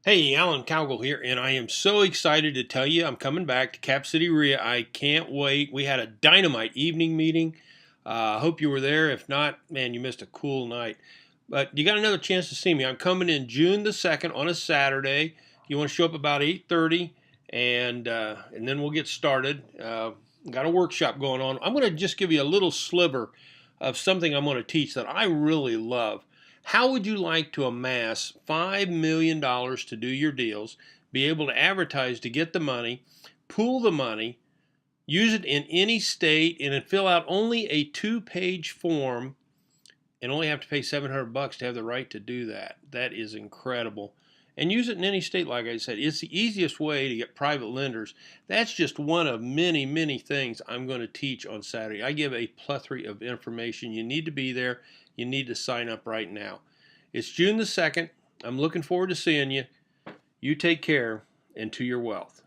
Hey, Alan Cowgill here, and I am so excited to tell you I'm coming back to Cap City REIA. I can't wait. We had a dynamite evening meeting. I hope you were there. If not, man, you missed a cool night. But you got another chance to see me. I'm coming in June the 2nd on a Saturday. You want to show up about 8:30, and then we'll get started. Got a workshop going on. I'm going to just give you a little sliver of something I'm going to teach that I really love. How would you like to amass $5 million to do your deals, be able to advertise to get the money, pool the money, use it in any state, and then fill out only a 2-page form and only have to pay $700 to have the right to do that? That is incredible. And use it in any state, like I said. It's the easiest way to get private lenders. That's just one of many, many things I'm going to teach on Saturday. I give a plethora of information. You need to be there. You need to sign up right now. It's June the 2nd. I'm looking forward to seeing you. You take care, and to your wealth.